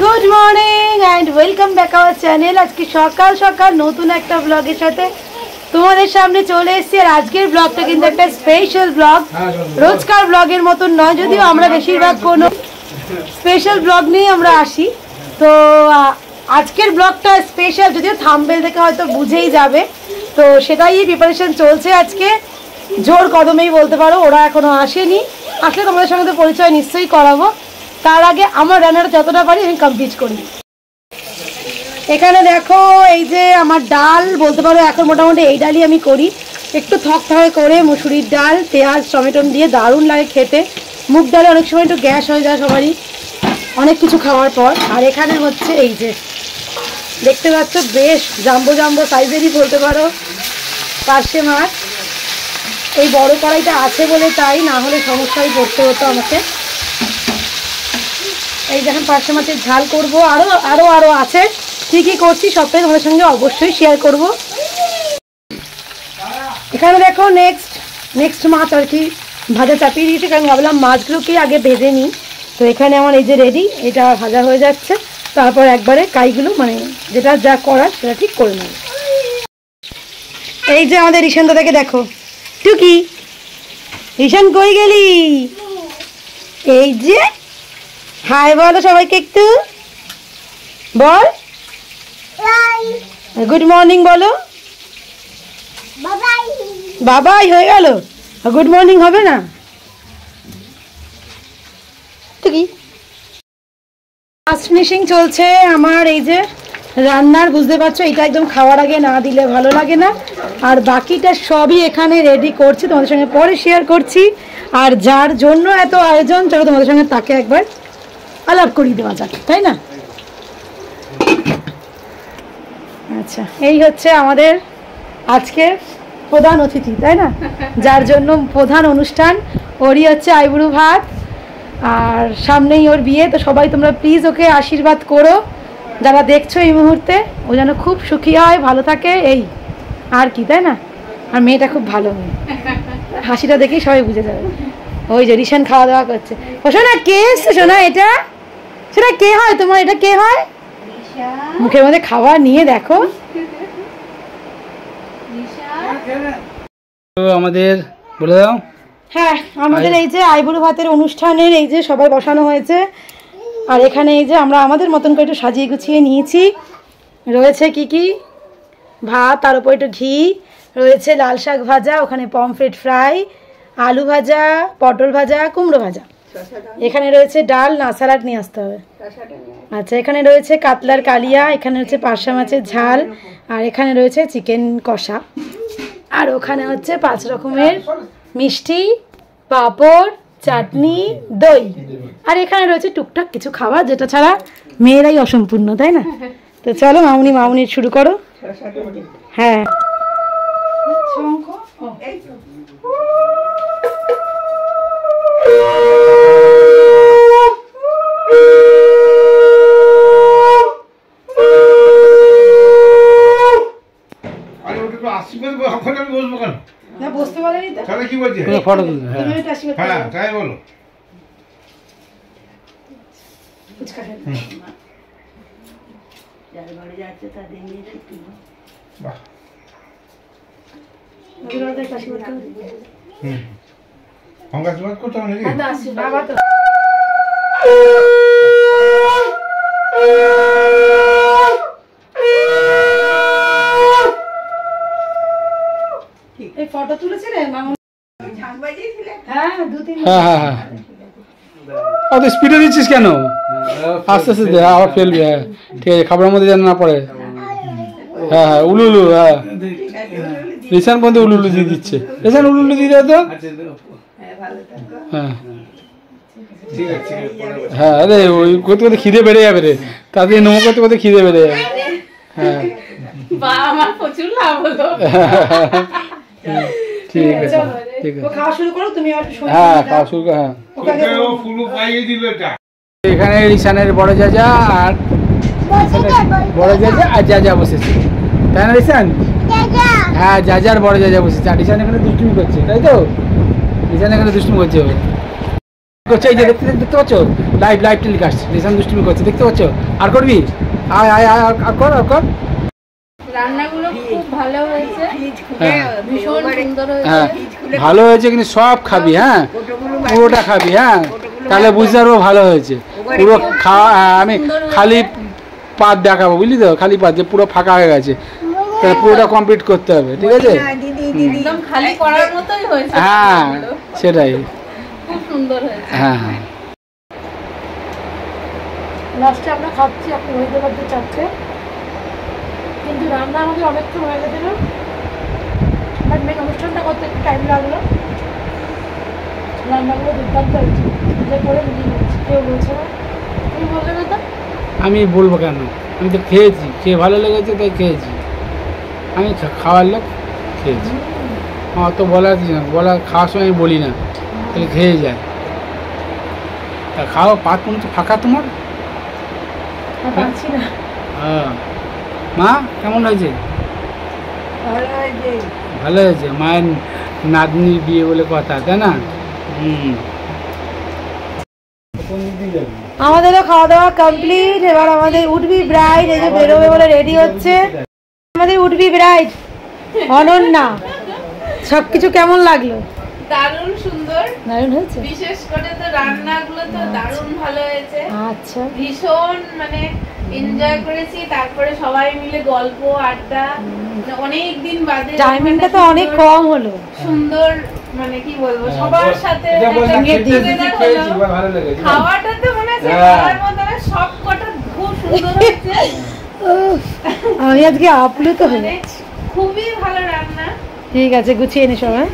Good morning and welcome back our channel. আজকে সকাল সকাল নতুন একটা ব্লগের সাথে তোমাদের সামনে চলে এসেছি। আর আজকের ব্লগটা কিন্তু একটা স্পেশাল ব্লগ, রোজকার ব্লগের মতন নয়, যদিও আমরা বেশিরভাগ কোনো স্পেশাল ব্লগ নিয়ে আমরা আসি। তো আজকের ব্লগটা স্পেশাল, যদিও থাম্বনেল থেকে হয়তো বুঝেই যাবে। তো সেটাই প্রিপারেশন চলছে আজকে, জোর কদমেই বলতে পারো। ওরা এখনো আসেনি, আসলে তোমাদের সঙ্গে তো পরিচয় নিশ্চয়ই করাবো। তার আগে আমার রান্নাটা যতটা পারি আমি কমপ্লিট করি। এখানে দেখো, এই যে আমার ডাল বলতে পারো, এখন মোটামুটি এই ডালই আমি করি, একটু থকথকে করে মুসুরির ডাল, পেঁয়াজ টমেটো দিয়ে দারুণ লাগে খেতে। মুগ ডালে অনেক সময় একটু গ্যাস হয়ে যায় সবারই, অনেক কিছু খাওয়ার পর। আর এখানে হচ্ছে এই যে দেখতে পাচ্ছ, বেশ জাম্বো জাম্বো সাইজেরই বলতে পারো পার্শে মাছ। এই বড় কড়াইটা আছে বলে তাই, না হলে সমস্যায় পড়তে হতো আমাকে। এই দেখেন পার্শে মাছের ঝাল করবো, আরও আছে। কী কী করছি সবটাই তোমাদের সঙ্গে অবশ্যই শেয়ার করব। এখানে দেখো নেক্সট মাছ আর কি ভাজা চাপিয়ে দিয়েছি, কারণ ভাবলাম মাছগুলোকে আগে ভেজে নিই। তো এখানে আমার এই যে রেডি, এটা ভাজা হয়ে যাচ্ছে, তারপর একবারে কাইগুলো মানে যেটা যা করার সেটা ঠিক করে নেব। এই যে আমাদের রিশান দাদাকে দেখো, টুকি রিশান কই গেলি? এই যে হাই বলো সবাইকে, একটু বল, গুড মর্নিং বলো। বাবাই হয়ে গেল, গুড মর্নিং হবে না? ফার্স্ট ফিনিশিং চলছে আমার এই যে রান্নার, বুঝতে পারছো এটা একদম খাওয়ার আগে না দিলে ভালো লাগে না। আর বাকিটা সবই এখানে রেডি করছি, তোমাদের সঙ্গে পরে শেয়ার করছি। আর যার জন্য এত আয়োজন, চলো তোমাদের সঙ্গে তাকে একবার আলাপ করিয়ে দেওয়া যাক, তাই না? আচ্ছা, এই হচ্ছে আমাদের আজকে প্রধান অতিথি, তাই না? যার জন্য প্রধান অনুষ্ঠান, ওরই হচ্ছে আইবুড়ো ভাত, আর সামনেই ওর বিয়ে। তো সবাই তোমরা প্লিজ ওকে আশীর্বাদ করো, যারা দেখছো এই মুহূর্তে, ও যেন খুব সুখী হয়, ভালো থাকে, এই আর কি, তাই না? আর মেয়েটা খুব ভালো মেয়ে, হাসিটা দেখেই সবাই বুঝে যাবে। ওই যে রিশান খাওয়া দাওয়া করছে। ও শোনা, কে এসছে শোনা? এটা সেটা কে হয় তোমার? এটা কে হয়? মুখের মধ্যে খাবার নিয়ে দেখো। আমাদের বলে দাও। হ্যাঁ, আমাদের এই যে আইবুড়ো ভাতের অনুষ্ঠানের এই যে সবাই বসানো হয়েছে। আর এখানে এই যে আমরা আমাদের মতন করে একটু সাজিয়ে গুছিয়ে নিয়েছি। রয়েছে কি কি ভাত, তার উপর একটু ঘি, রয়েছে লাল শাক ভাজা, ওখানে পমফ্রেট ফ্রাই, আলু ভাজা, পটল ভাজা, কুমড়ো ভাজা। এখানে রয়েছে ডাল, না স্যালাড নিয়ে আসতে হবে। আচ্ছা, এখানে রয়েছে কাতলার কালিয়া, এখানে রয়েছে পার্শে মাছের ঝাল, আর এখানে রয়েছে চিকেন কষা, আর ওখানে হচ্ছে 5 রকমের মিষ্টি, পাঁপড়, চাটনি, দই। আর এখানে রয়েছে টুকটাক কিছু খাবার, যেটা ছাড়া মেয়েরাই অসম্পূর্ণ, তাই না? তো চলো মামুনি শুরু করো। হ্যাঁ, বসতে পারেনি তো, কি বলছে? ফটো তুলতে, হ্যাঁ তাই বলো। এই ফটো তুলেছিলেন মামুনি? হ্যাঁ, 2-3। হ্যাঁ, অত স্পিডে দিচ্ছিস কেন? আস্তে আস্তে দে, আবার ফেলবি। হ্যাঁ ঠিক আছে, খাবারের মধ্যে যেন না পড়ে। হ্যাঁ, উলুলু। হ্যাঁ, রিশান বন্ধু উলুলু দিয়ে দিচ্ছে। রিশান উলুলু দিয়ে দাও তো। হ্যাঁ হ্যাঁ, আরে ওই করতে করতে খিদে বেড়ে যাবে রে, তাদের নোংরা করতে করতে খিদে বেড়ে যাবে। হ্যাঁ, প্রচুর লাভ হলো। ঠিক আছে, ঠিক আছে, খাওয়া শুরু করো তুমি। হ্যাঁ খাওয়া শুরু করো। হ্যাঁ, এখানে রিশানের বড় জাজা আর যা বসেছে, তাই না রিশান? হ্যাঁ, যাজার বড় যা বসেছে। আর রিশান এখানে দুষ্টুমি করছে, তাই তো? রিশান এখানে দুষ্টুমি করছে। করছে এই যে দেখতে পাচ্ছ, লাইভ টেলিকাস্ট রিসান দুষ্টুমি করছে, দেখতে পাচ্ছ? আর করবি? আয় আয় আয় আর কর আর কর। রান্নাগুলো খুব ভালো হয়েছে, ভীষণ সুন্দর হয়েছে। হ্যাঁ ভালো হয়েছে, কিন্তু সব খাবি, হ্যাঁ পুরোটা খাবি, হ্যাঁ তাহলে বুঝতে পারবো ভালো হয়েছে। পুরো খাওয়া আমি খালি পাত দেখাবো, বুঝলি তো? খালি পাত যে পুরো ফাঁকা হয়ে গেছে, তাহলে পুরোটা কমপ্লিট করতে হবে, ঠিক আছে? একদম খালি করার মতোই হয়েছে। হ্যাঁ সেটাই, খুব সুন্দর হয়েছে। হ্যাঁ হ্যাঁ। লাস্টে আমরা খাচ্ছি, আপনি হইতে পারতে চাচ্ছে, কিন্তু রান্না আমাদের অনেকক্ষণ হয়ে গেছিল, বাট মেন অনুষ্ঠানটা করতে একটু টাইম লাগলো। রান্নাগুলো দুর্দান্ত হয়েছে, নিজে করে নিজে নিয়েছি, কেউ বলছে না। তুমি বললে না তো? আমি বলবো কেন, আমি তো খেয়েছি, খেয়ে ভালো লেগেছে তাই খেয়েছি। আমি খাওয়ার লোক, খেয়েছি। আমার তো বলার কিছু না, খাওয়ার সময় আমি বলি না, তাহলে খেয়ে যায়। তা খাও, পাত মনে হচ্ছে ফাঁকা তোমার। পাচ্ছি না। হ্যাঁ মা কেমন হয়েছে? ভালো হয়েছে, মায়ের নাতনির বিয়ে বলে কথা, তাই না? আমাদেরও খাওয়া দাওয়া কমপ্লিট। এবার আমাদের উঠবি ব্রাইড এই যে বেরোবে বলে রেডি হচ্ছে। আমাদের উঠবি ব্রাইড অনন্যা, সবকিছু কেমন লাগলো? দারুণ সুন্দর, দারুণ হয়েছে, বিশেষ করে তো রান্নাগুলো তো দারুণ ভালো হয়েছে। আচ্ছা ভীষণ মানে এনজয় করেছি। তারপরে সবাই মিলে গল্প আড্ডা, অনেক দিন বাদে টাইমিংটা তো অনেক কম হলো, সুন্দর মানে কি বলবো, সবার সাথে খাওয়াটা তো মনে হচ্ছে খাওয়ার মতো না, সব কটা খুব সুন্দর হয়েছে। আমি আজকে আপ্লুত হয়ে খুবই ভালো রান্না। ঠিক আছে, গুছিয়ে নি সবাই।